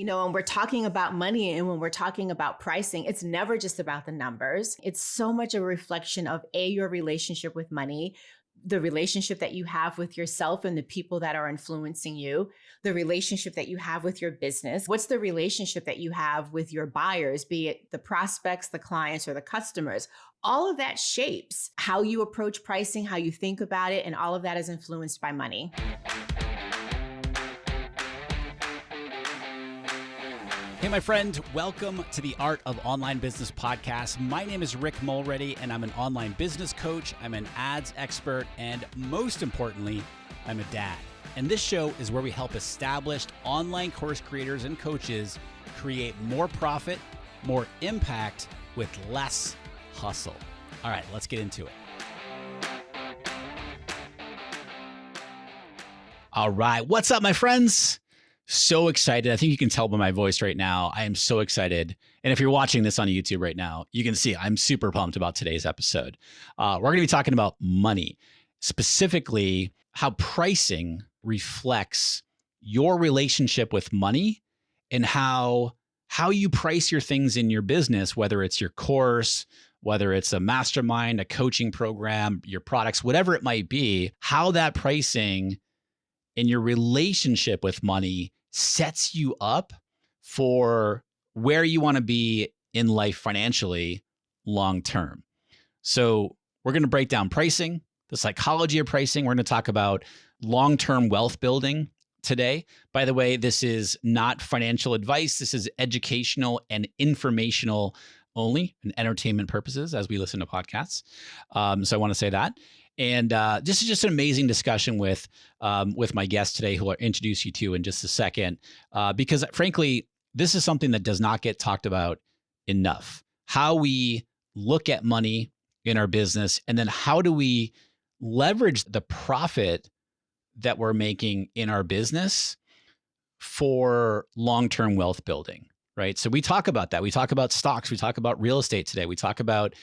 When we're talking about money and when we're talking about pricing, it's never just about the numbers. It's so much a reflection of your relationship with money, the relationship that you have with yourself and the people that are influencing you, the relationship that you have with your business. What's the relationship that you have with your buyers, be it the prospects, the clients, or the customers? All of that shapes how you approach pricing, how you think about it, and all of that is influenced by money. Hey, my friend, welcome to the Art of Online Business podcast. My name is Rick Mulready, and I'm an online business coach. I'm an ads expert, and most importantly, I'm a dad. And this show is where we help established online course creators and coaches create more profit, more impact with less hustle. All right, let's get into it. All right, what's up, my friends? So excited. I think you can tell by my voice right now. I am so excited. And if you're watching this on YouTube right now, you can see I'm super pumped about today's episode. We're going to be talking about money, specifically how pricing reflects your relationship with money and how you price your things in your business, whether it's your course, whether it's a mastermind, a coaching program, your products, whatever it might be, how that pricing and your relationship with money sets you up for where you want to be in life financially long term. So we're going to break down pricing, the psychology of pricing. We're going to talk about long-term wealth building today. By the way, this is not financial advice. This is educational and informational only, and entertainment purposes as we listen to podcasts. So I want to say that. And this is just an amazing discussion with my guest today, who I'll introduce you to in just a second, because frankly, this is something that does not get talked about enough. How we look at money in our business, and then how do we leverage the profit that we're making in our business for long-term wealth building, right? So we talk about that. We talk about stocks. We talk about real estate today. We talk about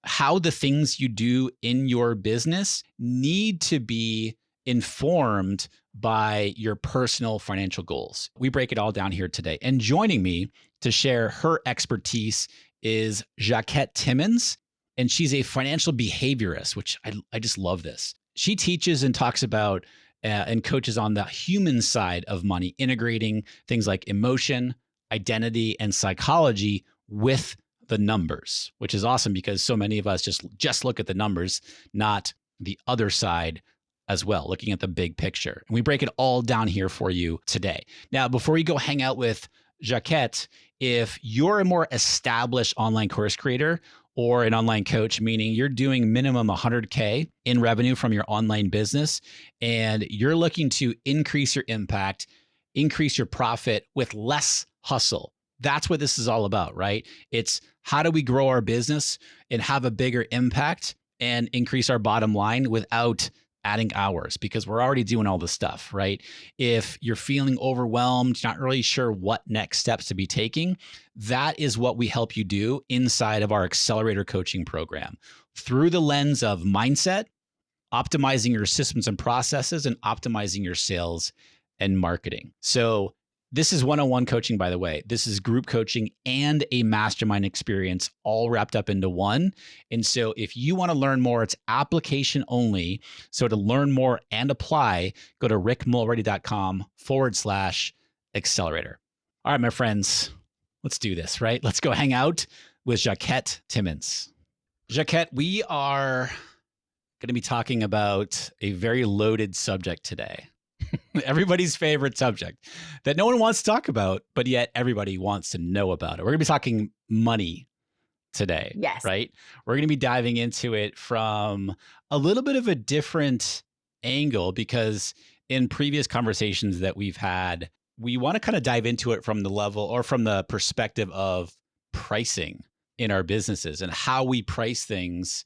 how the things you do in your business need to be informed by your personal financial goals. We break it all down here today. And joining me to share her expertise is Jacquette Timmons, and she's a financial behaviorist, which I just love this. She teaches and talks about and coaches on the human side of money, integrating things like emotion, identity, and psychology with the numbers, which is awesome because so many of us just look at the numbers, not the other side as well, looking at the big picture. And we break it all down here for you today. Now, before you go hang out with Jacquette, if you're a more established online course creator or an online coach, meaning you're doing minimum 100K in revenue from your online business, and you're looking to increase your impact, increase your profit with less hustle, that's what this is all about, right? It's how do we grow our business and have a bigger impact and increase our bottom line without adding hours, because we're already doing all this stuff, right? If you're feeling overwhelmed, not really sure what next steps to be taking, that is what we help you do inside of our accelerator coaching program through the lens of mindset, optimizing your systems and processes, and optimizing your sales and marketing. So this is one-on-one coaching, by the way. This is group coaching and a mastermind experience all wrapped up into one. And so if you want to learn more, it's application only. So to learn more and apply, go to rickmulready.com/accelerator. All right, my friends, let's do this, right? Let's go hang out with Jacquette Timmons. Jacquette, we are going to be talking about a very loaded subject today. Everybody's favorite subject that no one wants to talk about, but yet everybody wants to know about it. We're going to be talking money today, Yes. right? We're going to be diving into it from a little bit of a different angle, because in previous conversations that we've had, we want to kind of dive into it from the level or from the perspective of pricing in our businesses, and how we price things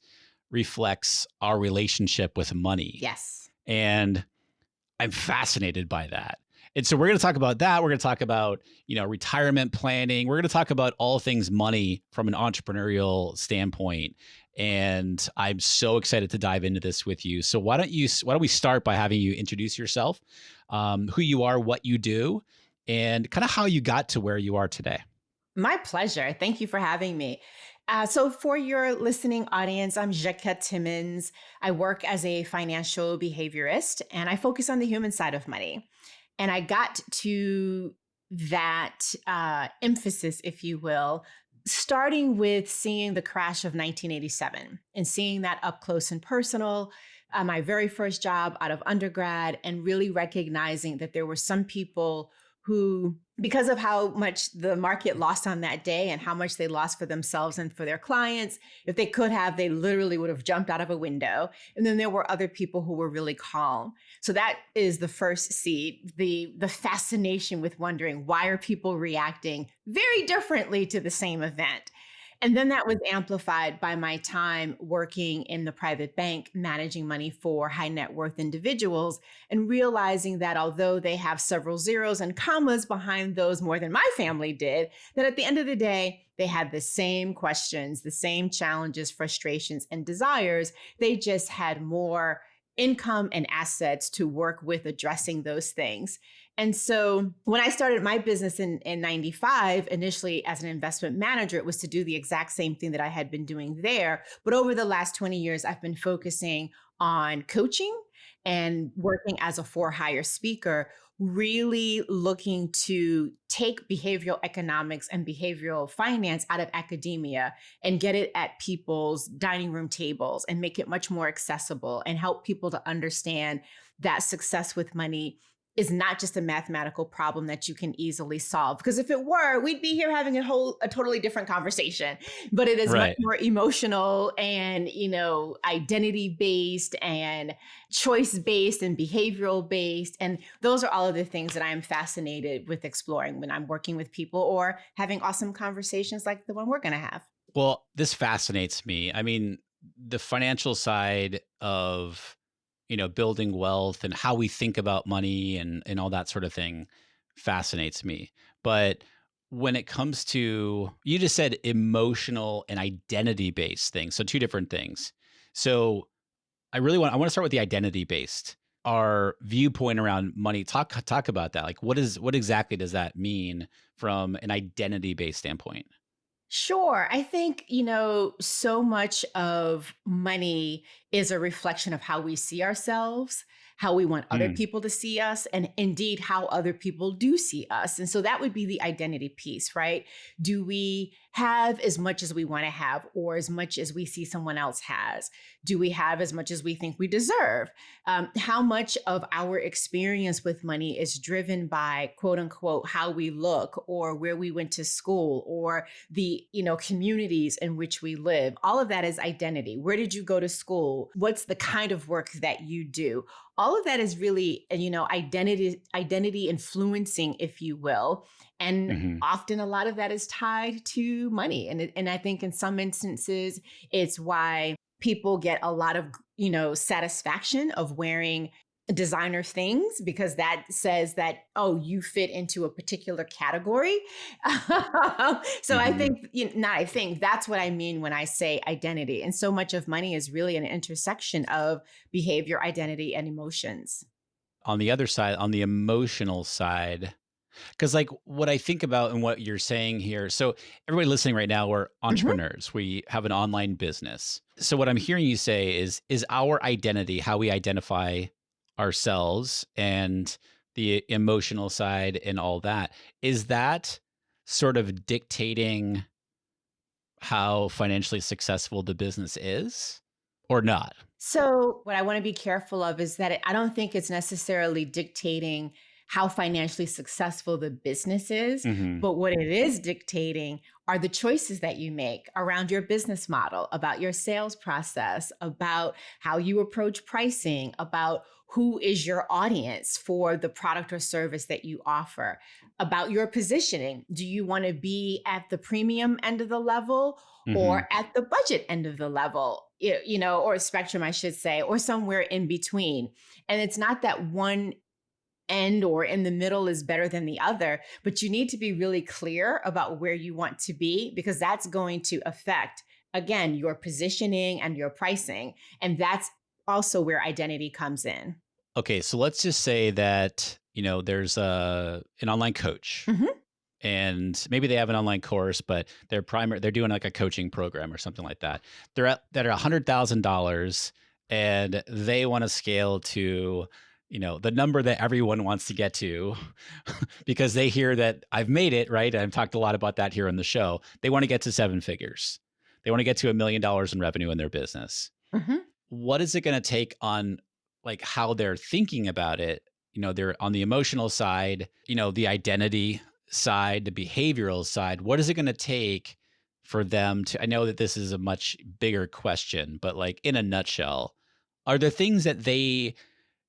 reflects our relationship with money. Yes. And I'm fascinated by that. And so we're going to talk about that. We're going to talk about, retirement planning. We're going to talk about all things money from an entrepreneurial standpoint. And I'm so excited to dive into this with you. So why don't we start by having you introduce yourself, who you are, what you do, and kind of how you got to where you are today. My pleasure. Thank you for having me. So, for your listening audience, I'm Jacquette Timmons. I work as a financial behaviorist and I focus on the human side of money. And I got to that emphasis, if you will, starting with seeing the crash of 1987 and seeing that up close and personal. My very first job out of undergrad, and really recognizing that there were some people who, because of how much the market lost on that day and how much they lost for themselves and for their clients, if they could have, they literally would have jumped out of a window. And then there were other people who were really calm. So that is the first seed, the fascination with wondering, why are people reacting very differently to the same event? And then that was amplified by my time working in the private bank, managing money for high net worth individuals, and realizing that although they have several zeros and commas behind those more than my family did, that at the end of the day, they had the same questions, the same challenges, frustrations, and desires. They just had more income and assets to work with addressing those things. And so when I started my business in 95, initially as an investment manager, it was to do the exact same thing that I had been doing there. But over the last 20 years, I've been focusing on coaching and working as a for hire speaker, really looking to take behavioral economics and behavioral finance out of academia and get it at people's dining room tables and make it much more accessible and help people to understand that success with money is not just a mathematical problem that you can easily solve. Because if it were, we'd be here having a totally different conversation. But it is much Right. more emotional and, identity based and choice based and behavioral based. And those are all of the things that I am fascinated with exploring when I'm working with people or having awesome conversations like the one we're going to have. Well, this fascinates me. I mean, the financial side of, building wealth and how we think about money and all that sort of thing fascinates me. But when it comes to, you just said emotional and identity based things. So two different things. So I want to start with the identity based. Our viewpoint around money. Talk about that. Like what exactly does that mean from an identity based standpoint? Sure. I think, so much of money is a reflection of how we see ourselves, how we want other Mm, people to see us, and indeed how other people do see us. And so that would be the identity piece, right? Do we have as much as we want to have, or as much as we see someone else has? Do we have as much as we think we deserve? How much of our experience with money is driven by, quote unquote, how we look, or where we went to school, or the communities in which we live? All of that is identity. Where did you go to school? What's the kind of work that you do? All of that is really identity influencing, if you will. And hmm often a lot of that is tied to money, and I think in some instances it's why people get a lot of satisfaction of wearing designer things, because that says that, oh, you fit into a particular category. So I hmm think, not I think, that's what I mean when I say identity. And so much of money is really an intersection of behavior, identity, and emotions. On the other side, on the emotional side, because like what I think about and what you're saying here. So everybody listening right now, we're Mhm. entrepreneurs. We have an online business. So what I'm hearing you say is our identity, how we identify ourselves and the emotional side and all that, is that sort of dictating how financially successful the business is or not? So, what I want to be careful of is that I don't think it's necessarily dictating how financially successful the business is, hmm but what it is dictating are the choices that you make around your business model, about your sales process, about how you approach pricing, about who is your audience for the product or service that you offer, about your positioning. Do you want to be at the premium end of the level, hmm or at the budget end of the level, or spectrum, I should say, or somewhere in between? And it's not that one end or in the middle is better than the other, but you need to be really clear about where you want to be, because that's going to affect, again, your positioning and your pricing. And that's also where identity comes in. Okay, so let's just say that, there's an online coach, Hmm. and maybe they have an online course, but they're doing like a coaching program or something like that. They're $100,000, and they want to scale to, the number that everyone wants to get to, because they hear that I've made it, right? I've talked a lot about that here on the show. They want to get to seven figures. They want to get to $1 million in revenue in their business. Hmm. What is it going to take on like how they're thinking about it? They're on the emotional side, the identity side, the behavioral side. What is it going to take for them to, I know that this is a much bigger question, but like in a nutshell, are there things that they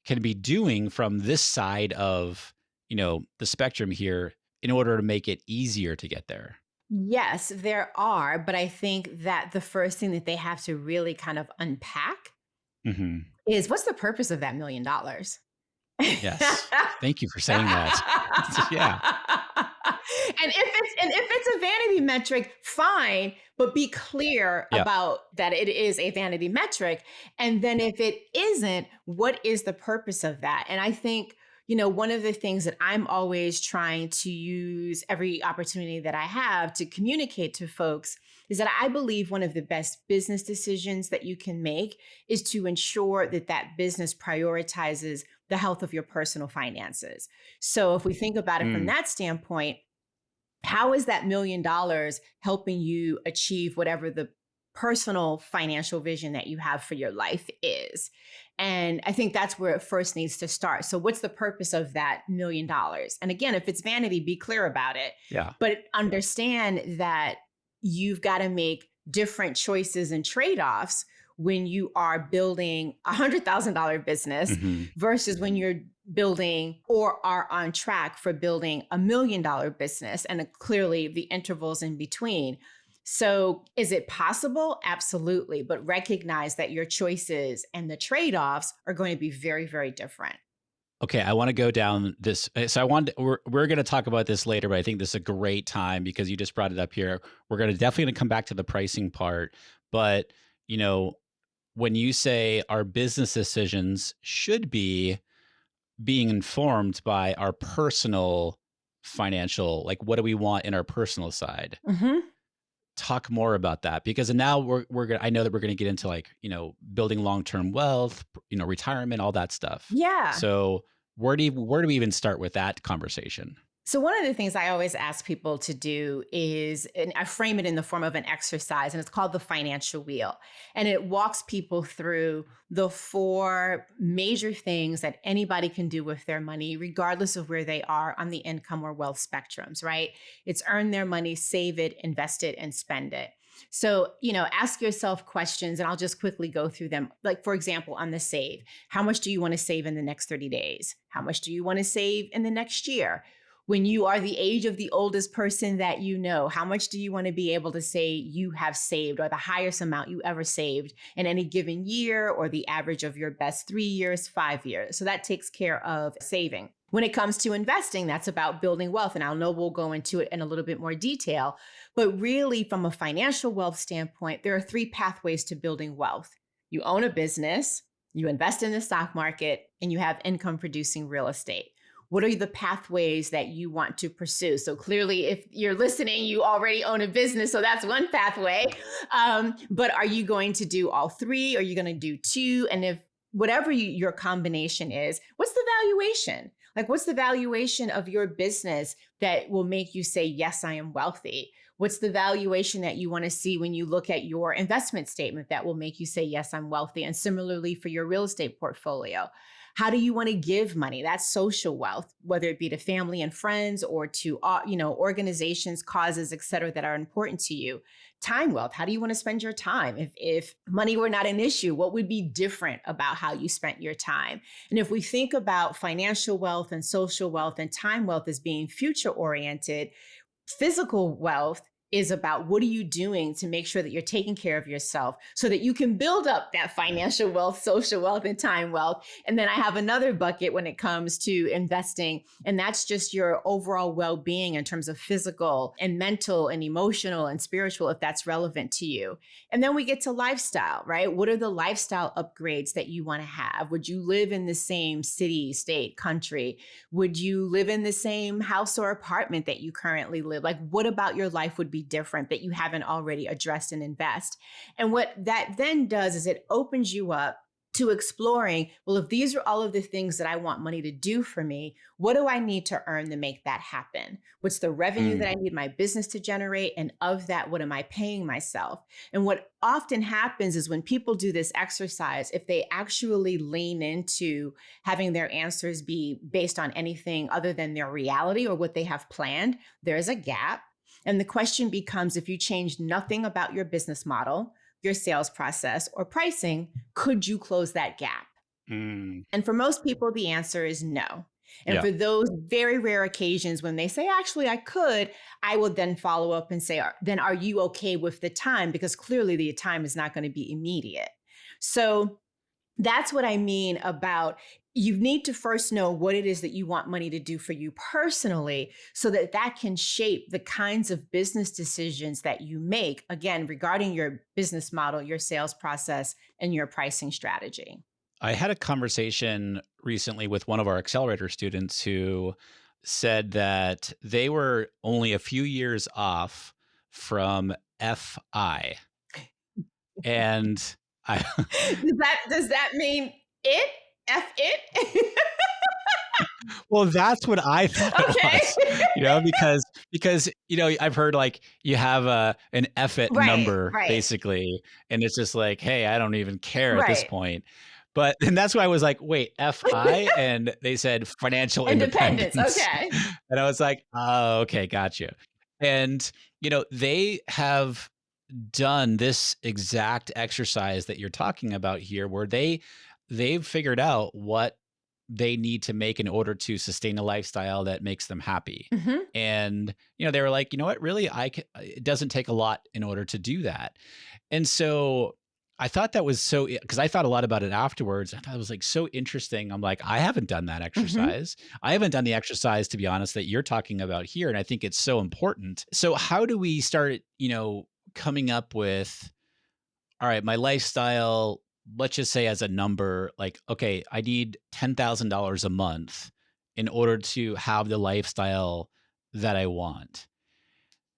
can be doing from this side of, the spectrum here in order to make it easier to get there? Yes, there are. But I think that the first thing that they have to really kind of unpack Hmm. is, what's the purpose of that $1 million? and Yes. Thank you for saying that. Yeah. if it's a vanity metric, fine, but be clear Yeah. about that it is a vanity metric. And then if it isn't, what is the purpose of that? And I think, one of the things that I'm always trying to use every opportunity that I have to communicate to folks is that I believe one of the best business decisions that you can make is to ensure that that business prioritizes the health of your personal finances. So if we think about it from Mm. that standpoint, how is that $1 million helping you achieve whatever the personal financial vision that you have for your life is? And I think that's where it first needs to start. So, what's the purpose of that $1 million? And again, if it's vanity, be clear about it, Yeah. but understand that you've got to make different choices and trade offs when you are building $100,000 business Hmm. versus when you're building or are on track for building $1 million business, and clearly the intervals in between. So, is it possible? Absolutely. But recognize that your choices and the trade offs are going to be very, very different. Okay, I want to go down this. So we're going to talk about this later, but I think this is a great time because you just brought it up here. We're going to definitely come back to the pricing part, but you know, when you say our business decisions should be being informed by our personal financial, like what do we want in our personal side? Hmm. Talk more about that because now we're gonna, I know that we're going to get into like, building long-term wealth, retirement, all that stuff. Yeah. So where do we even start with that conversation? So, one of the things I always ask people to do is, and I frame it in the form of an exercise, and it's called the financial wheel. And it walks people through the four major things that anybody can do with their money, regardless of where they are on the income or wealth spectrums, right? It's earn their money, save it, invest it, and spend it. So, ask yourself questions, and I'll just quickly go through them. Like, for example, on the save, how much do you want to save in the next 30 days? How much do you want to save in the next year? When you are the age of the oldest person that you know, how much do you want to be able to say you have saved, or the highest amount you ever saved in any given year, or the average of your best 3 years, 5 years? So that takes care of saving. When it comes to investing, that's about building wealth. And I know we'll go into it in a little bit more detail. But really, from a financial wealth standpoint, there are three pathways to building wealth. You own a business, you invest in the stock market, and you have income producing real estate. What are the pathways that you want to pursue? So clearly, if you're listening, you already own a business. So that's one pathway. But are you going to do all three? Are you going to do two? And if whatever your combination is, what's the valuation? Like, what's the valuation of your business that will make you say, yes, I am wealthy? What's the valuation that you want to see when you look at your investment statement that will make you say, yes, I'm wealthy? And similarly for your real estate portfolio. How do you want to give money? That's social wealth, whether it be to family and friends or to organizations, causes, et cetera, that are important to you. Time wealth. How do you want to spend your time? If money were not an issue, what would be different about how you spent your time? And if we think about financial wealth and social wealth and time wealth as being future oriented, physical wealth is about what are you doing to make sure that you're taking care of yourself so that you can build up that financial wealth, social wealth, and time wealth. And then I have another bucket when it comes to investing, and that's just your overall well-being in terms of physical and mental and emotional and spiritual, if that's relevant to you. And then we get to lifestyle, right? What are the lifestyle upgrades that you want to have? Would you live in the same city, state, country? Would you live in the same house or apartment that you currently live? Like, what about your life would be different that you haven't already addressed and invest? And what that then does is it opens you up to exploring, well, if these are all of the things that I want money to do for me, what do I need to earn to make that happen? What's the revenue Mm. that I need my business to generate? And of that, what am I paying myself? And what often happens is when people do this exercise, if they actually lean into having their answers be based on anything other than their reality or what they have planned, there's a gap. And the question becomes, if you change nothing about your business model, your sales process, or pricing, could you close that gap? Mm. And for most people, the answer is no. And Yeah. for those very rare occasions when they say, actually, I could, I will then follow up and say, then are you okay with the time? Because clearly the time is not going to be immediate. So that's what I mean about you need to first know what it is that you want money to do for you personally so that that can shape the kinds of business decisions that you make, again, regarding your business model, your sales process, and your pricing strategy. I had a conversation recently with one of our accelerator students who said that they were only a few years off from FI. And I, Does that mean it? F it? well, that's what I thought it Okay. was, because I've heard like you have an F it Right, number right, basically, and it's just like, hey, I don't even care at this right. point. But and that's why I was like, wait, FI, and they said financial Independence. independence, Okay. and I was like, oh, okay, got you. And they have done this exact exercise that you're talking about here, where they've figured out what they need to make in order to sustain a lifestyle that makes them happy. Mhm. And they were like, you know what, really, it doesn't take a lot in order to do that. And so I thought that was so, because I thought a lot about it afterwards. I thought it was like so interesting. I'm like, I haven't done that Mhm. exercise. I haven't done the exercise, to be honest, that you're talking about here. And I think it's so important. So how do we start, coming up with, all right, my lifestyle, let's just say as a number, like, okay, I need $10,000 a month in order to have the lifestyle that I want.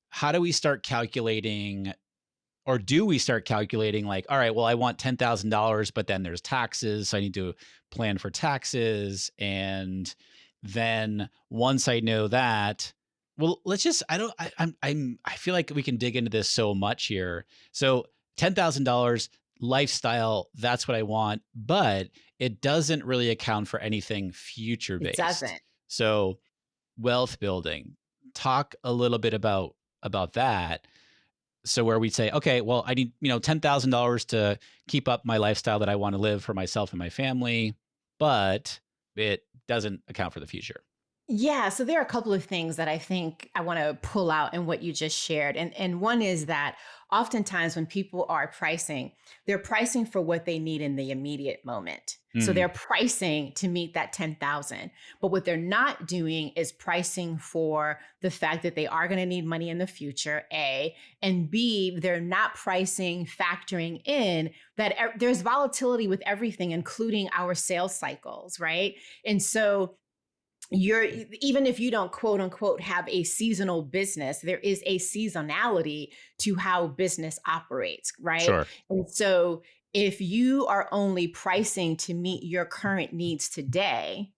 How do we start calculating, or do we start calculating like, all right, well, I want $10,000, but then there's taxes. So I need to plan for taxes. And then once I know that, well, let's just, I don't, I feel like we can dig into this so much here. So $10,000 lifestyle, that's what I want, but it doesn't really account for anything future It based. doesn't. So wealth building, talk a little bit about that. So where we'd say, okay, well, I need, $10,000 to keep up my lifestyle that I want to live for myself and my family, but it doesn't account for the future. Yeah, so there are a couple of things that I think I want to pull out in what you just shared. And one is that oftentimes when people are pricing, they're pricing for what they need in the immediate moment. So Mm, they're pricing to meet that 10,000. But what they're not doing is pricing for the fact that they are going to need money in the future, A, and B, they're not pricing factoring in that there's volatility with everything including our sales cycles, right? And so you're even if you don't quote unquote have a seasonal business, there is a seasonality to how business operates, right? sure. And so if you are only pricing to meet your current needs today,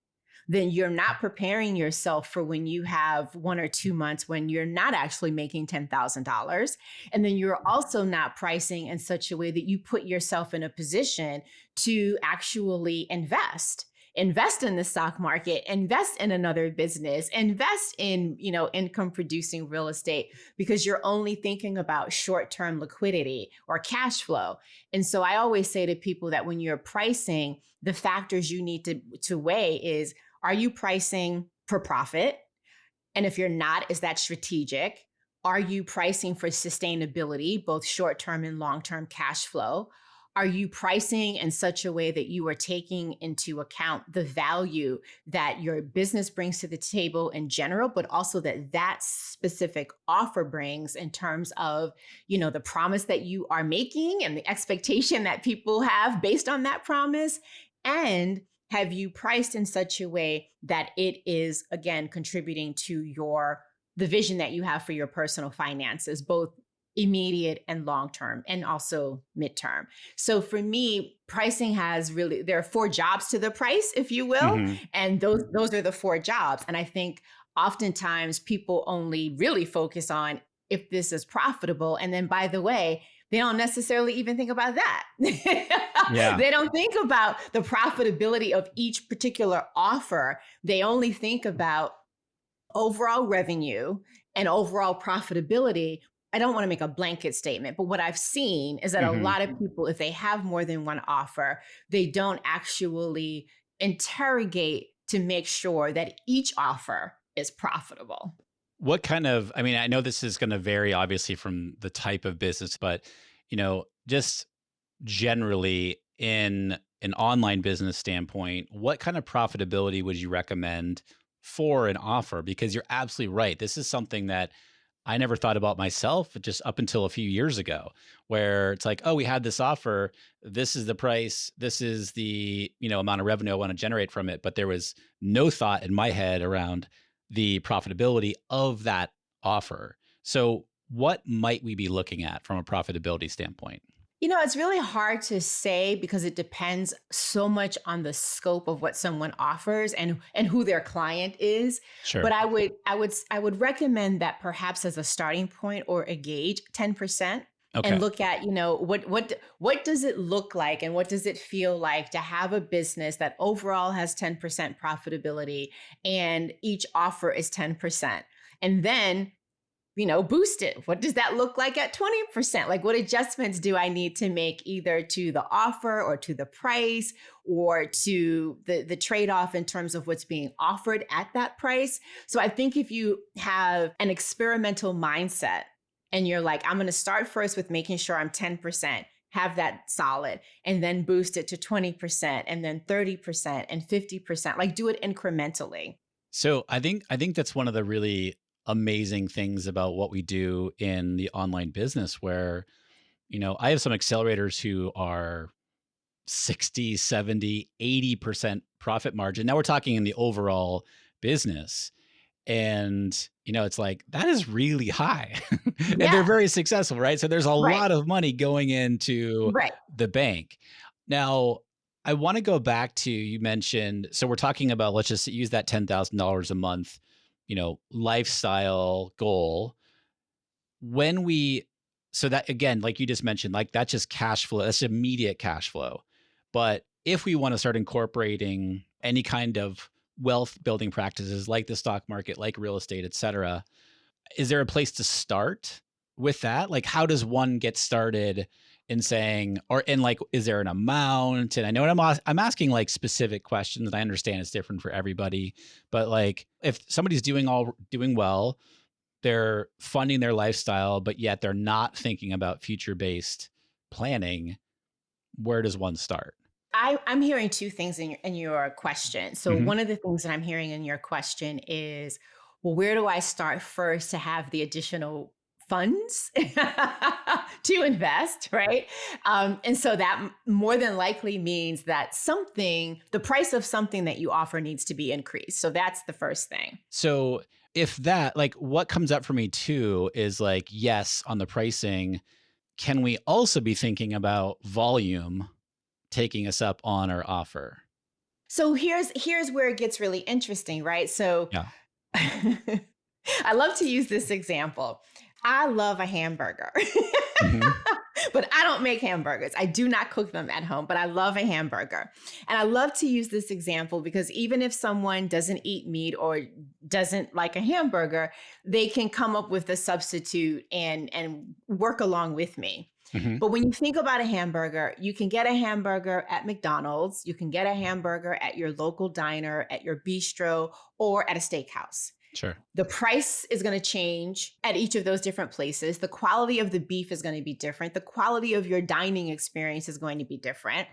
then you're not preparing yourself for when you have 1 or 2 months when you're not actually making $10,000. And then you're also not pricing in such a way that you put yourself in a position to actually invest in the stock market, invest in another business, invest in, income producing real estate, because you're only thinking about short-term liquidity or cash flow. And so I always say to people that when you're pricing, the factors you need to weigh is, are you pricing for profit? And if you're not, is that strategic? Are you pricing for sustainability, both short term and long term cash flow? Are you pricing in such a way that you are taking into account the value that your business brings to the table in general, but also that that specific offer brings in terms of, the promise that you are making and the expectation that people have based on that promise? And have you priced in such a way that it is, again, contributing to the vision that you have for your personal finances, both immediate and long term, and also midterm? So for me, pricing there are four jobs to the price, if you will. Hmm. And those are the four jobs. And I think oftentimes people only really focus on if this is profitable. And then, by the way, they don't necessarily even think about that. Yeah. They don't think about the profitability of each particular offer. They only think about overall revenue and overall profitability. I don't want to make a blanket statement, but what I've seen is that a Hmm. lot of people, if they have more than one offer, they don't actually interrogate to make sure that each offer is profitable. What kind of, I mean, I know this is going to vary obviously from the type of business, but, just generally in an online business standpoint, what kind of profitability would you recommend for an offer? Because you're absolutely right. This is something that I never thought about myself just up until a few years ago, where it's like, oh, we had this offer. This is the price. This is the, amount of revenue I want to generate from it. But there was no thought in my head around the profitability of that offer. So what might we be looking at from a profitability standpoint? It's really hard to say because it depends so much on the scope of what someone offers and who their client is. Sure. But I would recommend that perhaps as a starting point or a gauge, 10%, and Okay. look at, what does it look like and what does it feel like to have a business that overall has 10% profitability and each offer is 10%. And then boost it. What does that look like at 20%? Like, what adjustments do I need to make either to the offer or to the price or to the trade-off in terms of what's being offered at that price? So I think if you have an experimental mindset and you're like, I'm going to start first with making sure I'm 10%, have that solid, and then boost it to 20% and then 30% and 50%, like do it incrementally. So I think that's one of the really amazing things about what we do in the online business where, I have some accelerators who are 60, 70, 80% profit margin. Now we're talking in the overall business. And, it's like that is really high. And they're Yeah, very successful, right? So there's a right, lot of money going into right. the bank. Now, I want to go back to you mentioned, so we're talking about let's just use that $10,000 a month, lifestyle goal. When we so that again, like you just mentioned, like that's just cash flow, that's immediate cash flow. But if we want to start incorporating any kind of wealth building practices like the stock market, like real estate, et cetera, is there a place to start with that? Like, how does one get started in saying, or in like, is there an amount? And I know I'm asking like specific questions, and I understand it's different for everybody. But like, if somebody's doing well, they're funding their lifestyle, but yet they're not thinking about future based planning, where does one start? I'm hearing two things in your question. So Hmm. one of the things that I'm hearing in your question is, well, where do I start first to have the additional funds to invest, right? And so that more than likely means that the price of something that you offer needs to be increased. So that's the first thing. So if that, like, what comes up for me too is like, yes, on the pricing, can we also be thinking about volume taking us up on our offer? So here's where it gets really interesting, right? So Yeah. I love to use this example. I love a hamburger, Hmm. but I don't make hamburgers. I do not cook them at home, but I love a hamburger. And I love to use this example because even if someone doesn't eat meat or doesn't like a hamburger, they can come up with a substitute and work along with me. Hmm. But when you think about a hamburger, you can get a hamburger at McDonald's, you can get a hamburger at your local diner, at your bistro, or at a steakhouse. Sure. The price is going to change at each of those different places. The quality of the beef is going to be different. The quality of your dining experience is going to be different.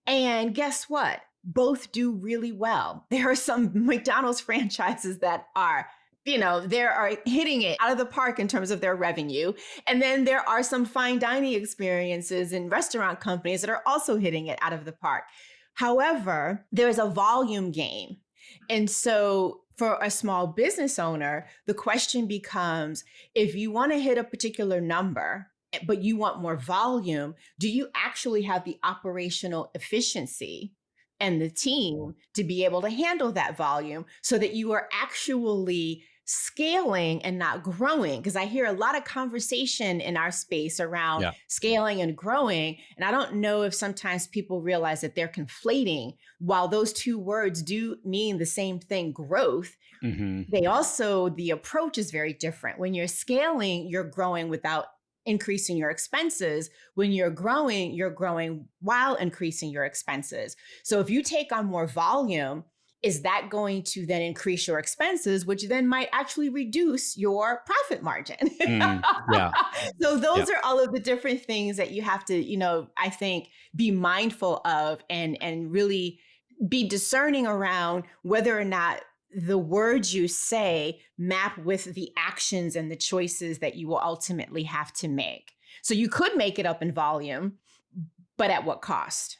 And guess what? Both do really well. There are some McDonald's franchises that are, they are hitting it out of the park in terms of their revenue. And then there are some fine dining experiences and restaurant companies that are also hitting it out of the park. However, there's a volume game. And so for a small business owner, the question becomes, if you want to hit a particular number, but you want more volume, do you actually have the operational efficiency and the team to be able to handle that volume so that you are actually scaling and not growing? Because I hear a lot of conversation in our space around Yeah. scaling and growing. And I don't know if sometimes people realize that they're conflating. While those two words do mean the same thing, growth, Hmm. the approach is very different. When you're scaling, you're growing without increasing your expenses. When you're growing while increasing your expenses. So if you take on more volume, is that going to then increase your expenses, which then might actually reduce your profit margin? Mm, yeah. So Yeah. those are all of the different things that you have to, I think, be mindful of and really be discerning around whether or not the words you say map with the actions and the choices that you will ultimately have to make. So you could make it up in volume, but at what cost?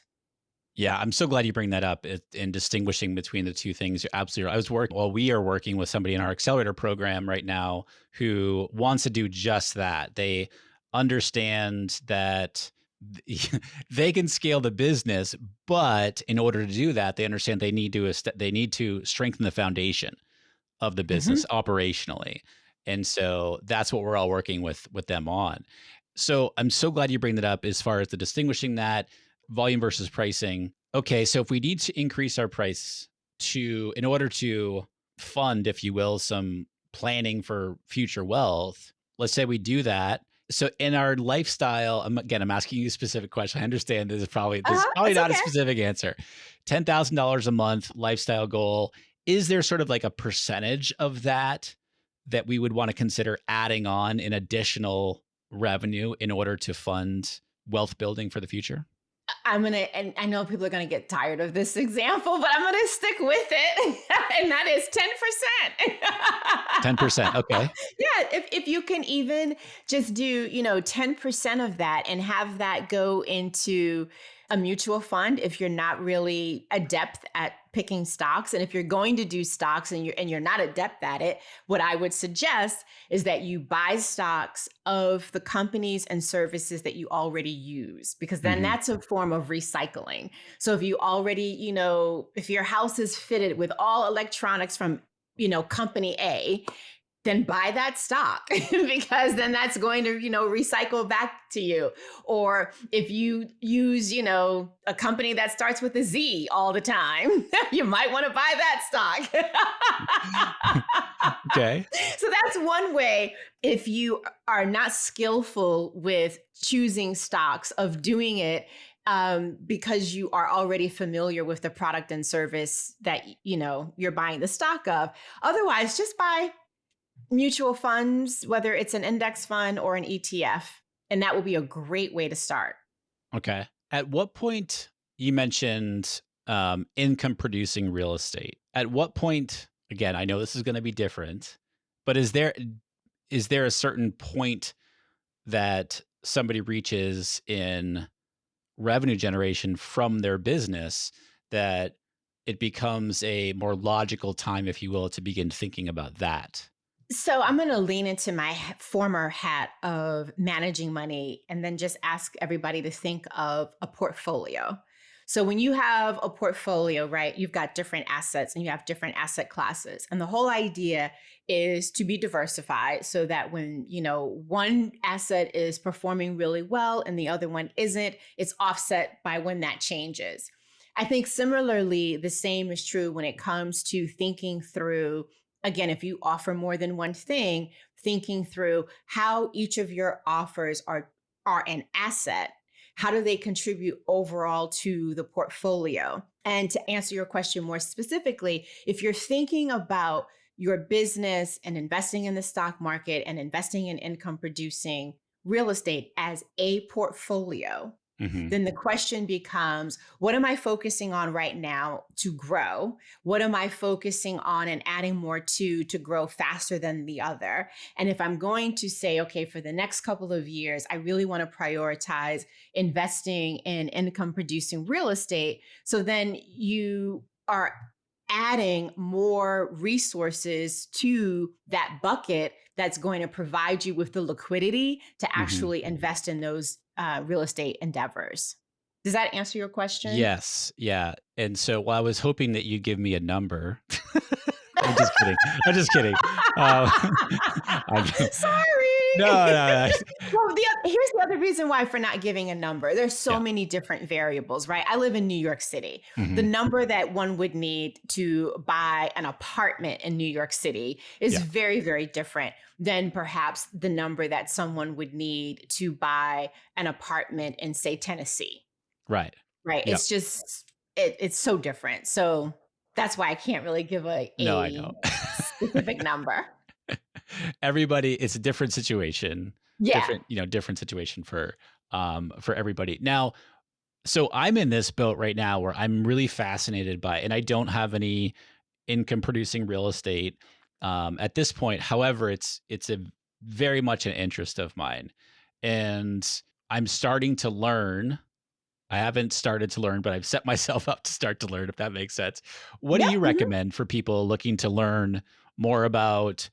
Yeah, I'm so glad you bring that up in distinguishing between the two things. You're absolutely right. We are working with somebody in our accelerator program right now who wants to do just that. They understand that they can scale the business, but in order to do that, they understand they need to strengthen the foundation of the business Mhm. operationally. And so that's what we're all working with them on. So I'm so glad you bring that up as far as the distinguishing that volume versus pricing. Okay, so if we need to increase our price in order to fund, if you will, some planning for future wealth, let's say we do that. So in our lifestyle, I'm asking you a specific question. I understand this is Uh-huh, probably it's not a okay. specific answer. $10,000 a month lifestyle goal. Is there sort of like a percentage of that we would want to consider adding on in additional revenue in order to fund wealth building for the future? And I know people are gonna get tired of this example, but I'm gonna stick with it. And that is 10%. 10%. Okay. Yeah, if you can even just do, 10% of that and have that go into a mutual fund if you're not really adept at picking stocks. And if you're going to do stocks and you're not adept at it, what I would suggest is that you buy stocks of the companies and services that you already use, because then Hmm. that's a form of recycling. So if you already, if your house is fitted with all electronics from, company A, then buy that stock because then that's going to, recycle back to you. Or if you use, a company that starts with a Z all the time, you might want to buy that stock. Okay. So that's one way. If you are not skillful with choosing stocks, of doing it because you are already familiar with the product and service that you're buying the stock of. Otherwise, just buy mutual funds, whether it's an index fund or an ETF. And that will be a great way to start. Okay. At what point you mentioned income producing real estate? At what point, again, I know this is going to be different, but is there a certain point that somebody reaches in revenue generation from their business that it becomes a more logical time, if you will, to begin thinking about that? So I'm going to lean into my former hat of managing money and then just ask everybody to think of a portfolio. So when you have a portfolio, right, you've got different assets and you have different asset classes. And the whole idea is to be diversified so that when, one asset is performing really well and the other one isn't, it's offset by when that changes. I think similarly, the same is true when it comes to thinking through, again, if you offer more than one thing, thinking through how each of your offers are an asset. How do they contribute overall to the portfolio? And to answer your question more specifically, if you're thinking about your business and investing in the stock market and investing in income producing real estate as a portfolio, Hmm. then the question becomes, what am I focusing on right now to grow? What am I focusing on and adding more to grow faster than the other? And if I'm going to say, okay, for the next couple of years, I really want to prioritize investing in income producing real estate. So then you are adding more resources to that bucket that's going to provide you with the liquidity to Hmm. actually invest in those real estate endeavors. Does that answer your question? Yes. Yeah. And so, well, I was hoping that you'd give me a number. I'm just kidding. I'm just kidding. Uh, I'm, no, Sorry. no, Well, here's the other reason why for not giving a number. There's so yeah. many different variables, right? I live in New York City. The Hmm. number that one would need to buy an apartment in New York City is Yeah. very, very different than perhaps the number that someone would need to buy an apartment in, say, Tennessee, Right. right? Yeah. It's just, it's so different. So that's why I can't really give No, I know. a specific number. Everybody, it's a different situation, Yeah. different situation for everybody. Now, so I'm in this boat right now where I'm really fascinated by, and I don't have any income producing real estate at this point. However, it's a very much an interest of mine, and I'm starting to learn. I haven't started to learn, but I've set myself up to start to learn, if that makes sense. What do Yep. you Mhm. recommend for people looking to learn more about,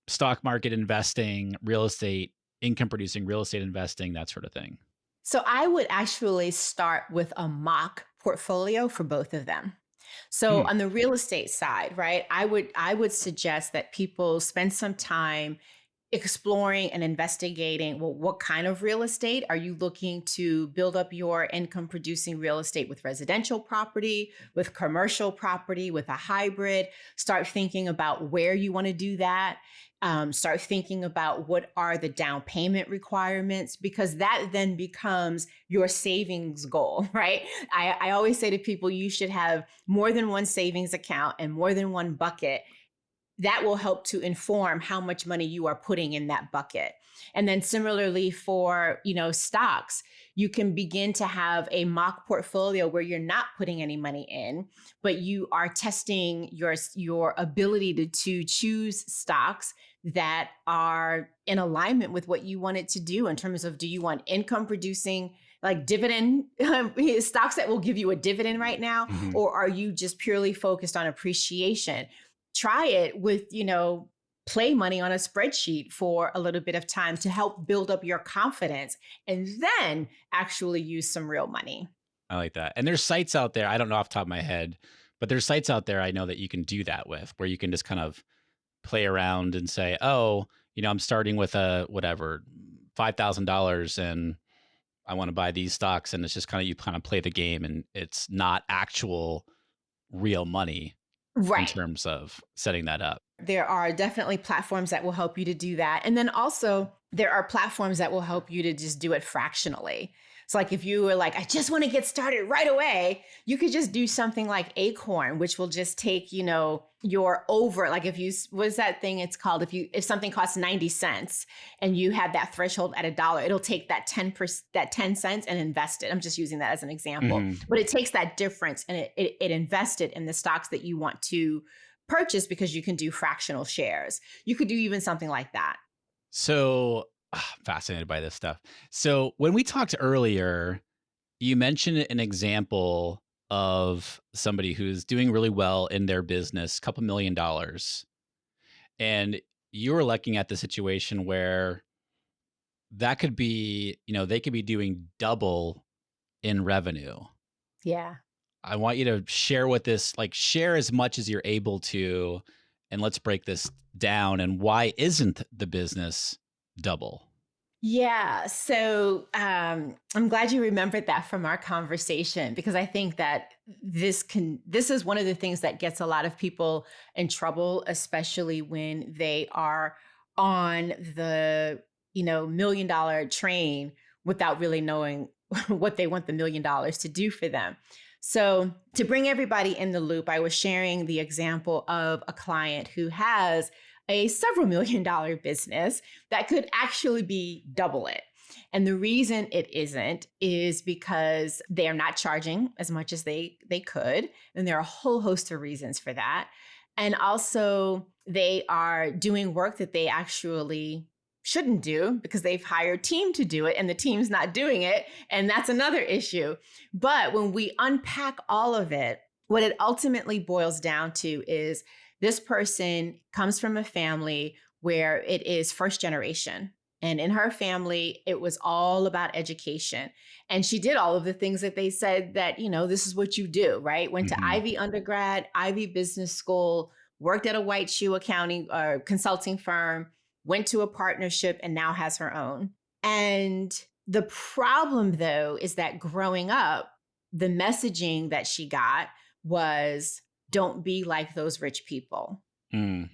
stock market investing, real estate, income producing real estate investing, that sort of thing? So I would actually start with a mock portfolio for both of them. So Hmm. on the real estate side, right? I would suggest that people spend some time exploring and investigating, well, what kind of real estate are you looking to build up your income producing real estate with? Residential property, with commercial property, with a hybrid? Start thinking about where you want to do that. Start thinking about what are the down payment requirements, because that then becomes your savings goal, right? I always say to people, you should have more than one savings account and more than one bucket. That will help to inform how much money you are putting in that bucket. And then similarly for, stocks, you can begin to have a mock portfolio where you're not putting any money in, but you are testing your ability to choose stocks that are in alignment with what you want it to do, in terms of, do you want income producing, like dividend stocks that will give you a dividend right now, Hmm. or are you just purely focused on appreciation? Try it with, play money on a spreadsheet for a little bit of time to help build up your confidence, and then actually use some real money. I like that. And there's sites out there, I don't know off the top of my head, but there's sites out there I know that you can do that with, where you can just kind of play around and say, oh, I'm starting with a whatever, $5,000 and I want to buy these stocks. And it's just kind of, you kind of play the game and it's not actual real money in Right. terms of setting that up. There are definitely platforms that will help you to do that. And then also, there are platforms that will help you to just do it fractionally. So, like, if you were like, I just want to get started right away, you could just do something like Acorn, which will just take, your over, like, if you, what is that thing it's called? If something costs 90 cents and you have that threshold at $1, it'll take that 10%, that 10 cents and invest it. I'm just using that as an example, Hmm. but it takes that difference and it invests it in the stocks that you want to purchase, because you can do fractional shares. You could do even something like that. So I'm fascinated by this stuff. So when we talked earlier, you mentioned an example of somebody who's doing really well in their business, couple $1 million. And you were looking at the situation where that could be, they could be doing double in revenue. Yeah. I want you to share with this, like share as much as you're able to, and let's break this down. And why isn't the business double? Yeah. So I'm glad you remembered that from our conversation, because I think that this is one of the things that gets a lot of people in trouble, especially when they are on the, $1 million train without really knowing what they want the $1 million to do for them. So, to bring everybody in the loop, I was sharing the example of a client who has a several $1 million business that could actually be double it. And the reason it isn't is because they are not charging as much as they could, and there are a whole host of reasons for that. And also, they are doing work that they actually shouldn't do because they've hired team to do it and the team's not doing it, and that's another issue. But when we unpack all of it, what it ultimately boils down to is this person comes from a family where it is first generation. And in her family, it was all about education. And she did all of the things that they said that, this is what you do, right? Went to Hmm. Ivy undergrad, Ivy business school, worked at a white shoe accounting or consulting firm, went to a partnership, and now has her own. And the problem, though, is that growing up, the messaging that she got was don't be like those rich people. Mm.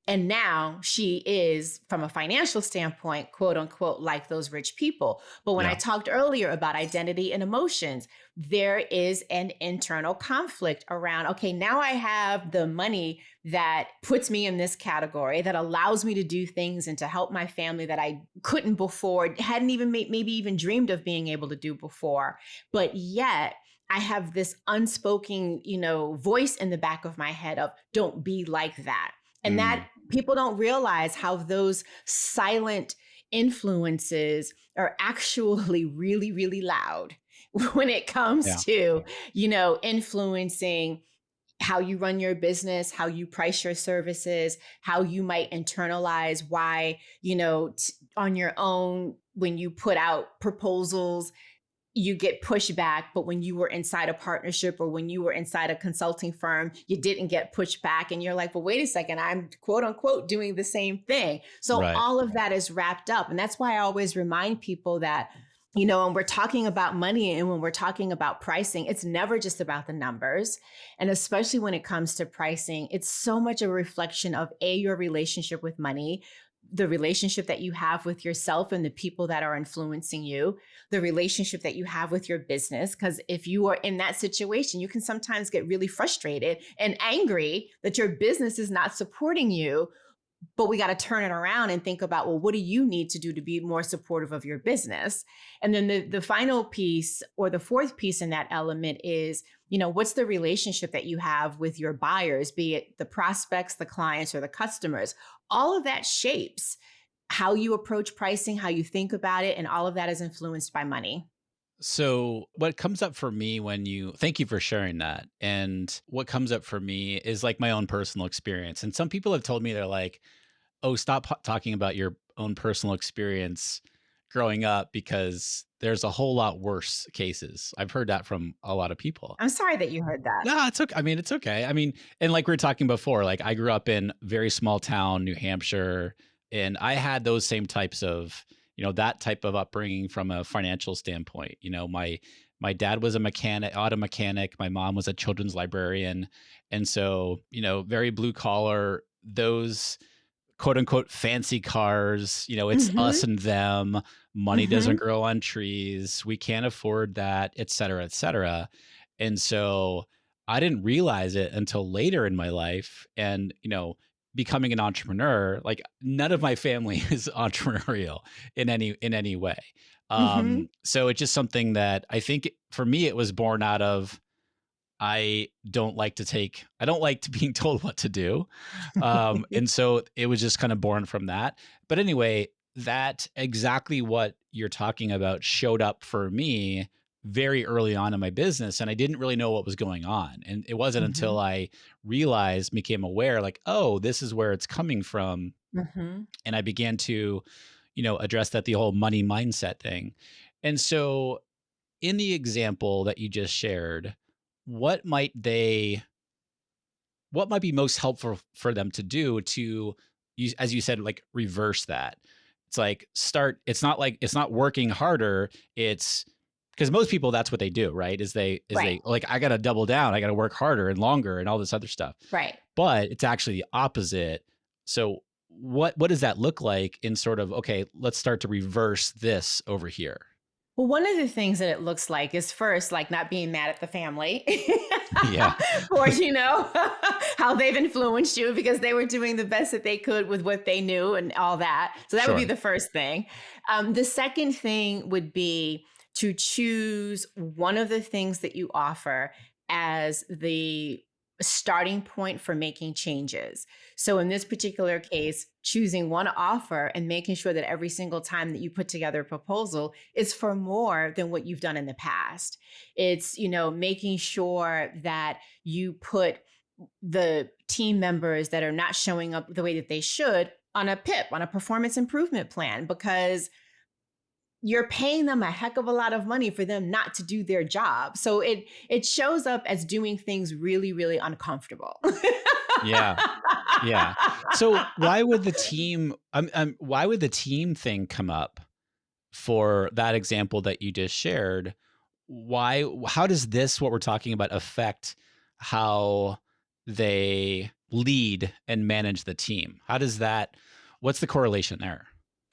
And now she is, from a financial standpoint, quote unquote, like those rich people. But when I Yeah. talked earlier about identity and emotions, there is an internal conflict around, okay, now I have the money that puts me in this category, that allows me to do things and to help my family that I couldn't before, hadn't even maybe even dreamed of being able to do before. But yet, I have this unspoken, voice in the back of my head of don't be like that. And that Mm. people don't realize how those silent influences are actually really, really loud when it comes Yeah. to, influencing how you run your business, how you price your services, how you might internalize why, on your own, when you put out proposals, you get pushback, but when you were inside a partnership or when you were inside a consulting firm, you didn't get pushback. And you're like, well, wait a second, I'm quote unquote doing the same thing. So Right. all of that is wrapped up. And that's why I always remind people that, when we're talking about money and when we're talking about pricing, it's never just about the numbers. And especially when it comes to pricing, it's so much a reflection of your relationship with money, the relationship that you have with yourself and the people that are influencing you, the relationship that you have with your business. Because if you are in that situation, you can sometimes get really frustrated and angry that your business is not supporting you. But we got to turn it around and think about, well, what do you need to do to be more supportive of your business? And then the final piece, or the fourth piece in that element, is, what's the relationship that you have with your buyers, be it the prospects, the clients, or the customers? All of that shapes how you approach pricing, how you think about it, and all of that is influenced by money. So, what comes up for me thank you for sharing that. And what comes up for me is like my own personal experience. And some people have told me, they're like, oh, stop talking about your own personal experience growing up because there's a whole lot worse cases. I've heard that from a lot of people. I'm sorry that you heard that. No, it's okay. I mean, it's okay. I mean, and like we were talking before, like I grew up in very small town, New Hampshire, and I had those same types of, that type of upbringing from a financial standpoint. My dad was a mechanic, auto mechanic. My mom was a children's librarian, and so very blue collar. Those quote unquote fancy cars, it's us Mm-hmm. and them. Money doesn't Mm-hmm. grow on trees. We can't afford that, et cetera, et cetera. And so I didn't realize it until later in my life. And, becoming an entrepreneur, like none of my family is entrepreneurial in any way. Mm-hmm. So it's just something that I think for me, it was born out of I don't like to being told what to do. And so it was just kind of born from that. But anyway, that exactly what you're talking about showed up for me very early on in my business. And I didn't really know what was going on. And it wasn't Mm-hmm. until I became aware, like, oh, this is where it's coming from. Mm-hmm. And I began to, address the whole money mindset thing. And so in the example that you just shared, what might they what might be most helpful for them to do to use, as you said, like reverse that? It's like it's not like it's not working harder. It's because most people, that's what they do, right? Is they Right. like, I gotta double down, I gotta work harder and longer and all this other stuff. Right. But it's actually the opposite. So what does that look like in sort of, okay, let's start to reverse this over here? Well, one of the things that it looks like is first, like not being mad at the family Yeah, for, how they've influenced you because they were doing the best that they could with what they knew and all that. So that would be sure. the first thing. The second thing would be to choose one of the things that you offer as the starting point for making changes. So in this particular case, choosing one offer and making sure that every single time that you put together a proposal is for more than what you've done in the past. It's, making sure that you put the team members that are not showing up the way that they should on a PIP, on a performance improvement plan, because you're paying them a heck of a lot of money for them not to do their job. So it shows up as doing things really, really uncomfortable. Yeah. Yeah. So why would the team thing come up for that example that you just shared? How does this, what we're talking about, affect how they lead and manage the team? What's the correlation there?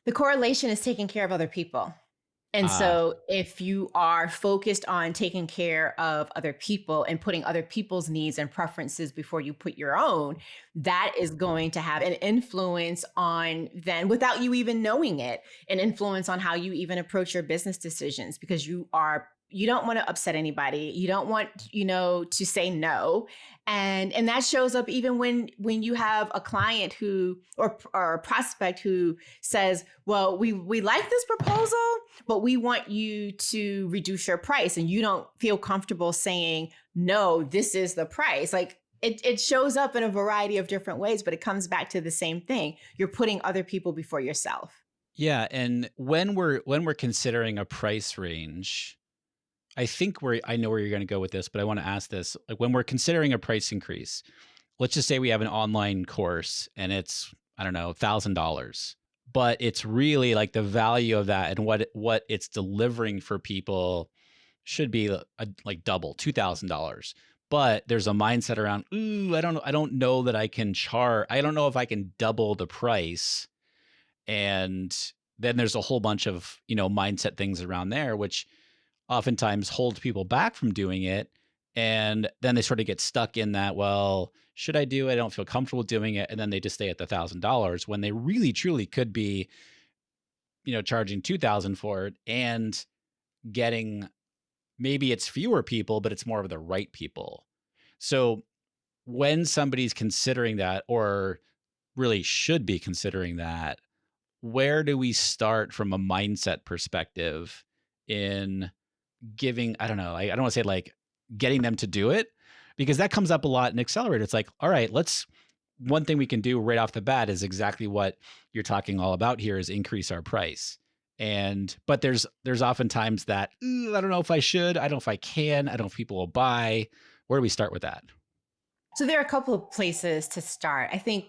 The correlation is taking care of other people. And Ah, so, if you are focused on taking care of other people and putting other people's needs and preferences before you put your own, that is going to have an influence on then, without you even knowing it, an influence on how you even approach your business decisions because you don't want to upset anybody. You don't want, to say no. And that shows up even when you have a client who or a prospect who says, well, we like this proposal, but we want you to reduce your price, and you don't feel comfortable saying, no, this is the price. Like it shows up in a variety of different ways, but it comes back to the same thing. You're putting other people before yourself. yeah. And when we're considering a price range, I know where you're going to go with this, but I want to ask this. Like when we're considering a price increase, let's just say we have an online course and it's, I don't know, $1,000, but it's really like the value of that and what it's delivering for people should be like double, $2,000. But there's a mindset around, ooh, I don't know that I don't know if I can double the price. And then there's a whole bunch of, mindset things around there, which oftentimes hold people back from doing it. And then they sort of get stuck in that, well, should I do it? I don't feel comfortable doing it. And then they just stay at the $1,000 when they really truly could be, charging 2,000 for it and getting, maybe it's fewer people, but it's more of the right people. So when somebody's considering that, or really should be considering that, where do we start from a mindset perspective in giving, I don't know, I don't want to say like getting them to do it, because that comes up a lot in Accelerator. It's like, all right, one thing we can do right off the bat is exactly what you're talking all about here, is increase our price. But there's oftentimes that, I don't know if I should, I don't know if I can, I don't know if people will buy. Where do we start with that? So there are a couple of places to start. I think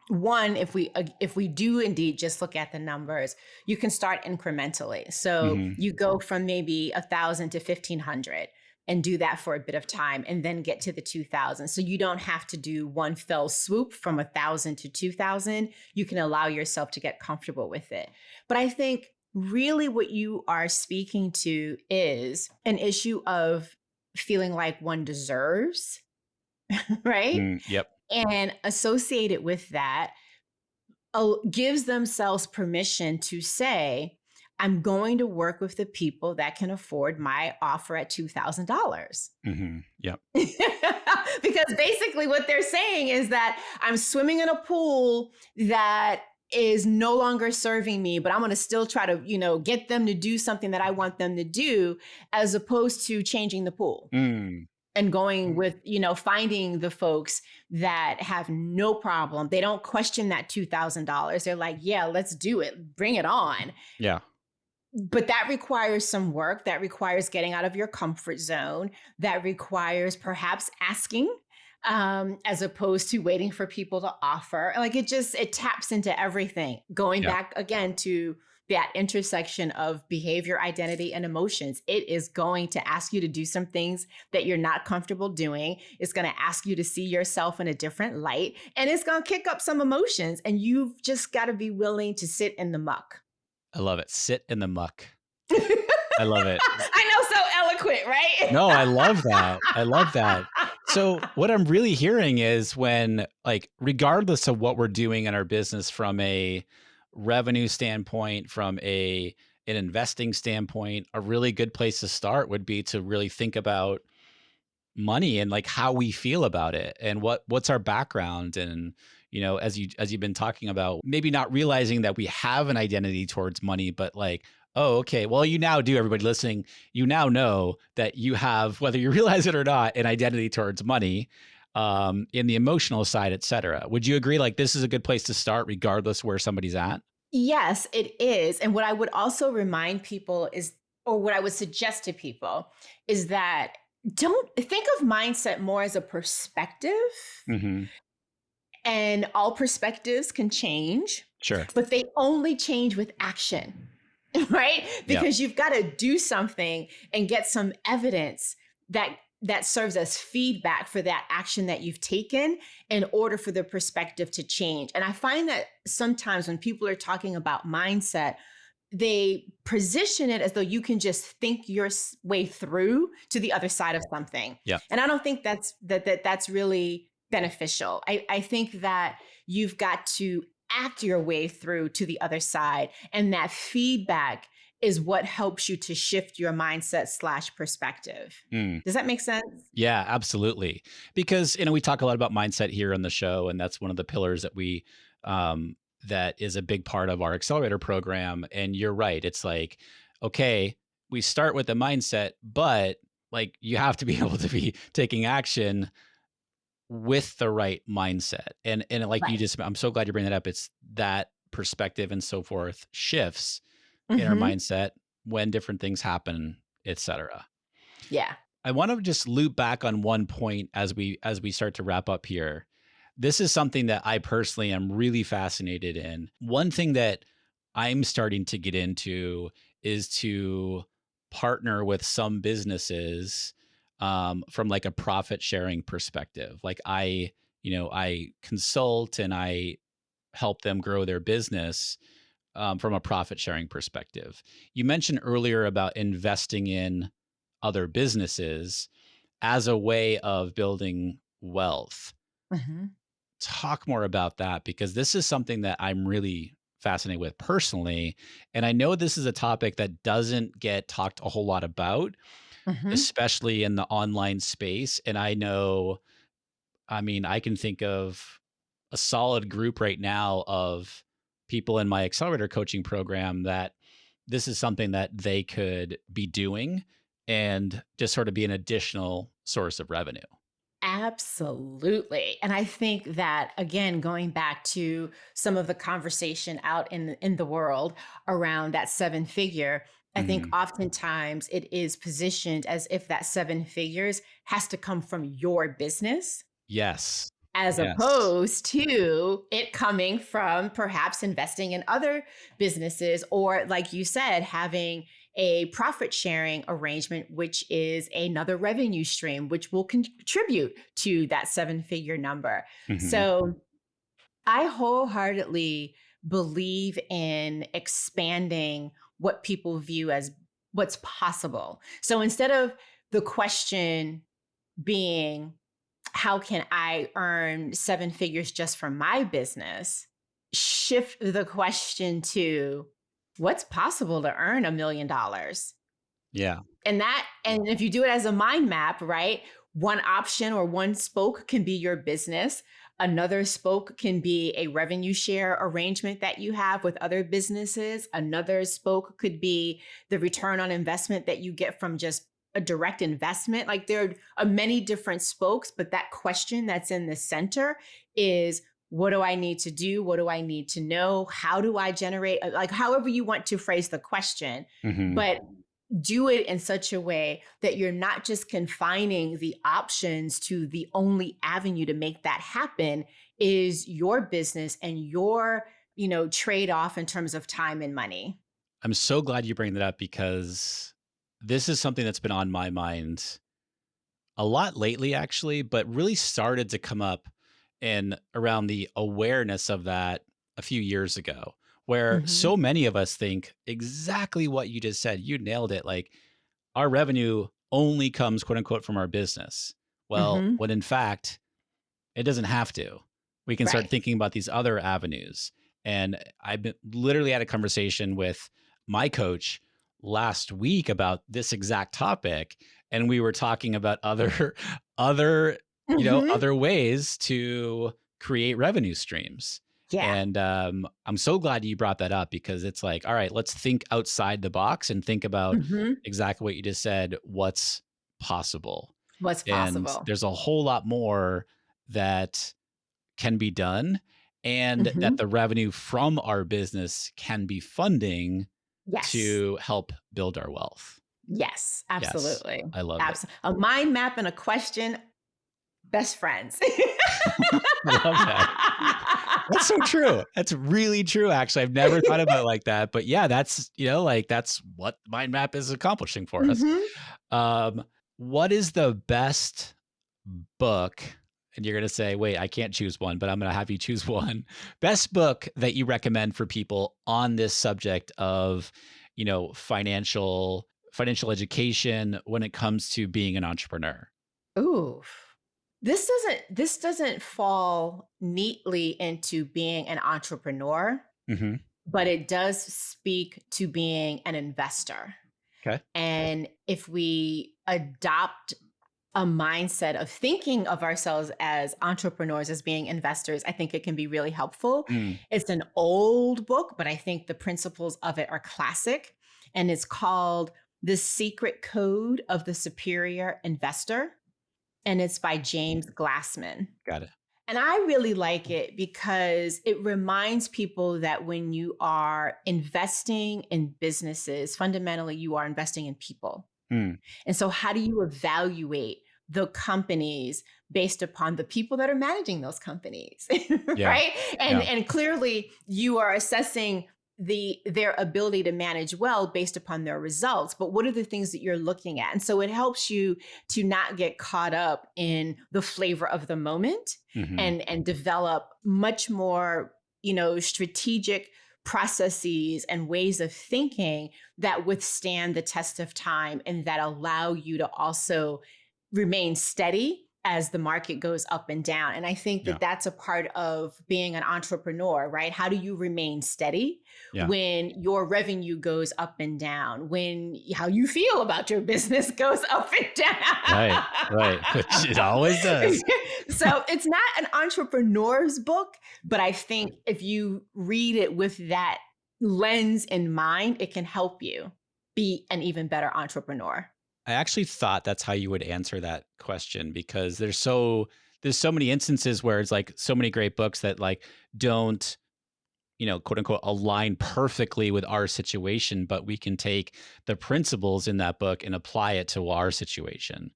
one, if we do indeed just look at the numbers, you can start incrementally. So Hmm. you go from maybe 1,000 to 1,500 and do that for a bit of time and then get to the 2,000. So you don't have to do one fell swoop from 1,000 to 2,000. You can allow yourself to get comfortable with it. But I think really what you are speaking to is an issue of feeling like one deserves, right? Yep. And associated with that, gives themselves permission to say, I'm going to work with the people that can afford my offer at $2,000. Yep. Because basically what they're saying is that I'm swimming in a pool that is no longer serving me, but I'm going to still try to, get them to do something that I want them to do, as opposed to changing the pool Mm, and going with, finding the folks that have no problem. They don't question that $2,000. They're like, yeah, let's do it. Bring it on. yeah. But that requires some work. That requires getting out of your comfort zone. That requires perhaps asking, as opposed to waiting for people to offer. Like it taps into everything. Going Yeah. back again to that intersection of behavior, identity, and emotions. It is going to ask you to do some things that you're not comfortable doing. It's going to ask you to see yourself in a different light, and it's going to kick up some emotions. And you've just got to be willing to sit in the muck. I love it. Sit in the muck. I love it. I know, so eloquent, right? No, I love that. I love that. So what I'm really hearing is when, like, regardless of what we're doing in our business from a revenue standpoint, from an investing standpoint, a really good place to start would be to really think about money and like how we feel about it and what's our background. And as you've been talking about, maybe not realizing that we have an identity towards money, but like, oh, okay, well, you now do. Everybody listening, you now know that you have, whether you realize it or not, an identity towards money, in the emotional side, etc. Would you agree, like, this is a good place to start regardless where somebody's at? Yes, it is. And what I would also remind people is, or what I would suggest to people is that don't think of mindset more as a perspective, Mm-hmm. and all perspectives can change, Sure. but they only change with action, right? Yeah. Because you've got to do something and get some evidence that serves as feedback for that action that you've taken in order for the perspective to change. And I find that sometimes when people are talking about mindset, they position it as though you can just think your way through to the other side of something. Yeah. And I don't think that's really beneficial. I think that you've got to act your way through to the other side. And that feedback is what helps you to shift your mindset slash perspective. Mm. Does that make sense? Yeah, absolutely. Because, we talk a lot about mindset here on the show, and that's one of the pillars that that is a big part of our accelerator program. And you're right. It's like, okay, we start with the mindset, but like you have to be able to be taking action with the right mindset. And like you Right. just, I'm so glad you bring that up. It's that perspective and so forth shifts in our Hmm. mindset when different things happen, etc. Yeah. I want to just loop back on one point as we start to wrap up here. This is something that I personally am really fascinated in. One thing that I'm starting to get into is to partner with some businesses, from like a profit sharing perspective. Like I consult and I help them grow their business, from a profit sharing perspective. You mentioned earlier about investing in other businesses as a way of building wealth. Hmm. Talk more about that, because this is something that I'm really fascinated with personally. And I know this is a topic that doesn't get talked a whole lot about, Hmm. especially in the online space. And I know, I mean, I can think of a solid group right now of people in my accelerator coaching program that this is something that they could be doing and just sort of be an additional source of revenue. Absolutely. And I think that, again, going back to some of the conversation out in the world around that seven figure, I think Mhm. oftentimes it is positioned as if that seven figures has to come from your business, Yes. as Yes. opposed to it coming from perhaps investing in other businesses, or like you said, having a profit sharing arrangement, which is another revenue stream which will contribute to that seven figure number. Mhm. So I wholeheartedly believe in expanding what people view as what's possible. So instead of the question being, how can I earn seven figures just from my business? Shift the question to, what's possible to earn $1 million? Yeah. And if you do it as a mind map, right? One option or one spoke can be your business. Another spoke can be a revenue share arrangement that you have with other businesses. Another spoke could be the return on investment that you get from just a direct investment. Like, there are many different spokes, but that question that's in the center is, what do I need to do? What do I need to know? How do I generate, like, however you want to phrase the question, Mhm. but do it in such a way that you're not just confining the options to the only avenue to make that happen is your business and your, trade off in terms of time and money. I'm so glad you bring that up, because this is something that's been on my mind a lot lately, actually, but really started to come up in around the awareness of that a few years ago, where Mhm. so many of us think exactly what you just said. You nailed it. Like our revenue only comes, quote unquote, from our business. Well, Mhm. when in fact, it doesn't have to. We can start Right. thinking about these other avenues. And I've been literally had a conversation with my coach last week about this exact topic. And we were talking about other, Mhm. other ways to create revenue streams. Yeah. And I'm so glad you brought that up because it's like, all right, let's think outside the box and think about Mhm. exactly what you just said, what's possible. What's And possible. there's a whole lot more that can be done and that Mhm. the revenue from our business can be funding Yes. to help build our wealth. Yes, Yes, absolutely. I love it. A mind map and a question, best friends. I love that. That's so true. That's really true, actually. I've never thought about it like that. But yeah, that's, like that's what mind map is accomplishing for us. Mhm. Um, what is the best book, and you're going to say, wait, I can't choose one, but I'm going to have you choose one. Best book that you recommend for people on this subject of, financial education when it comes to being an entrepreneur. Ooh. This doesn't fall neatly into being an entrepreneur, Hmm. but it does speak to being an investor. Okay. And if we adopt a mindset of thinking of ourselves as entrepreneurs, as being investors, I think it can be really helpful. Mm, It's an old book, but I think the principles of it are classic. And it's called The Secret Code of the Superior Investor. And it's by James Glassman. got it. And I really like it because it reminds people that when you are investing in businesses, fundamentally, you are investing in people. Mm, And so, how do you evaluate the companies based upon the people that are managing those companies, yeah. right? And Yeah. and clearly, you are assessing their ability to manage well based upon their results. But what are the things that you're looking at? And so, it helps you to not get caught up in the flavor of the moment Hmm. and develop much more, strategic processes and ways of thinking that withstand the test of time and that allow you to also remain steady as the market goes up and down. And I think Yeah. that that's a part of being an entrepreneur, right? How do you remain steady Yeah. when your revenue goes up and down, when how you feel about your business goes up and Right. Right. Which it always down? does. So it's not an entrepreneur's book, but I think if you read it with that lens in mind, it can help you be an even better entrepreneur. I actually thought that's how you would answer that question because there's so many instances where it's like so many great books that like don't, quote unquote align perfectly with our situation, but we can take the principles in that book and apply it to our situation.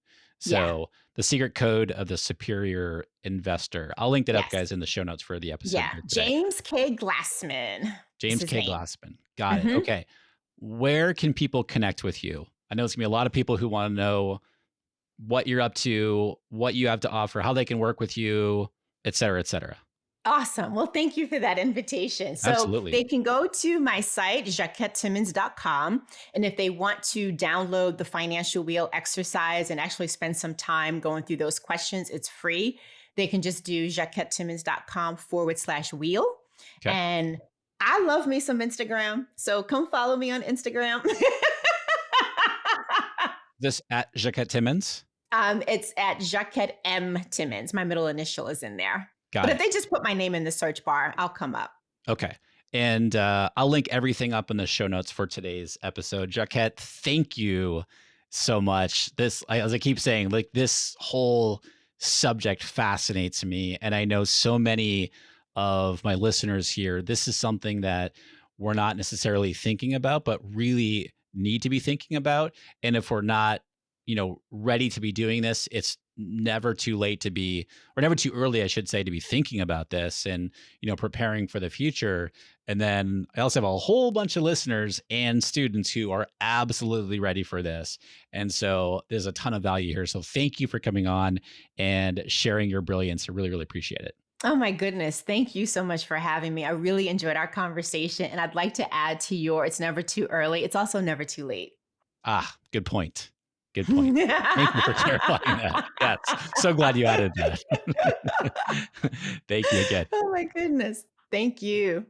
Yeah. So, The Secret Code of the Superior Investor. I'll link that up, Yes. guys, in the show notes for the episode Yeah. here today. James K. Glassman is James his K. name. Glassman. Got it. Hmm. Okay. Where can people connect with you? I know it's gonna be a lot of people who want to know what you're up to, what you have to offer, how they can work with you, et cetera, et cetera. Awesome. Well, thank you for that invitation. So Absolutely. they can go to my site, jacquettetimmons.com. And if they want to download the financial wheel exercise and actually spend some time going through those questions, it's free. They can just do jacquettetimmons.com/wheel. Okay. And I love me some Instagram. So come follow me on Instagram. This at Jacquette Timmons. It's at Jacquette M. Timmons. My middle initial is in there. But Got if it. they just put my name in the search bar, I'll come up. Okay. And I'll link everything up in the show notes for today's episode. Jacquette, thank you so much. As I keep saying, like this whole subject fascinates me. And I know so many of my listeners here, this is something that we're not necessarily thinking about, but really need to be thinking about. And if we're not, ready to be doing this, it's never too late to be, or never too early, I should say, to be thinking about this and, preparing for the future. And then I also have a whole bunch of listeners and students who are absolutely ready for this. And so there's a ton of value here. So thank you for coming on and sharing your brilliance. I really, really appreciate it. Oh my goodness. Thank you so much for having me. I really enjoyed our conversation. And I'd like to add to your it's never too early. It's also never too late. Ah, good point. Good point. Thank you for clarifying that. Yes. So glad you added that. Thank you again. Oh my goodness. Thank you.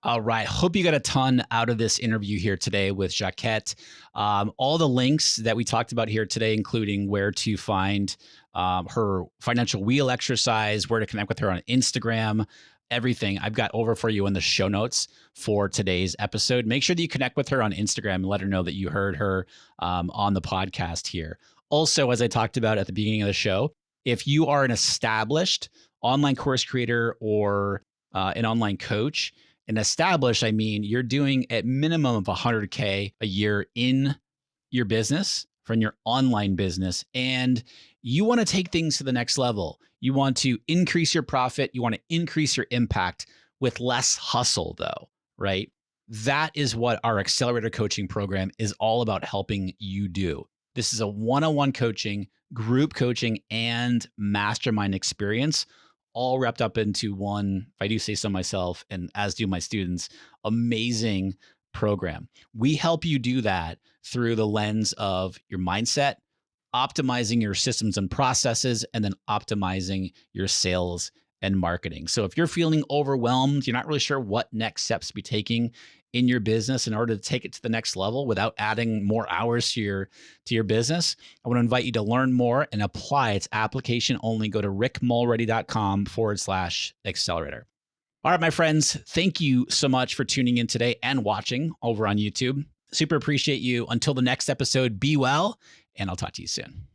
All right. Hope you got a ton out of this interview here today with Jacquette. All the links that we talked about here today, including where to find her financial wheel exercise, where to connect with her on Instagram, everything I've got over for you in the show notes for today's episode. Make sure that you connect with her on Instagram and let her know that you heard her on the podcast here. Also, as I talked about at the beginning of the show, if you are an established online course creator or an online coach, and established, I mean, you're doing at minimum of 100K a year in your business from your online business. And you want to take things to the next level. You want to increase your profit. You want to increase your impact with less hustle, though, right? That is what our accelerator coaching program is all about helping you do. This is a one-on-one coaching, group coaching, and mastermind experience all wrapped up into one, if I do say so myself, and as do my students, amazing program. We help you do that through the lens of your mindset, optimizing your systems and processes, and then optimizing your sales and marketing. So if you're feeling overwhelmed, you're not really sure what next steps to be taking in your business in order to take it to the next level without adding more hours to your business, I want to invite you to learn more and apply. It's application only. Go to rickmulready.com/accelerator. All right, my friends, thank you so much for tuning in today and watching over on YouTube. Super appreciate you. Until the next episode, be well, and I'll talk to you soon.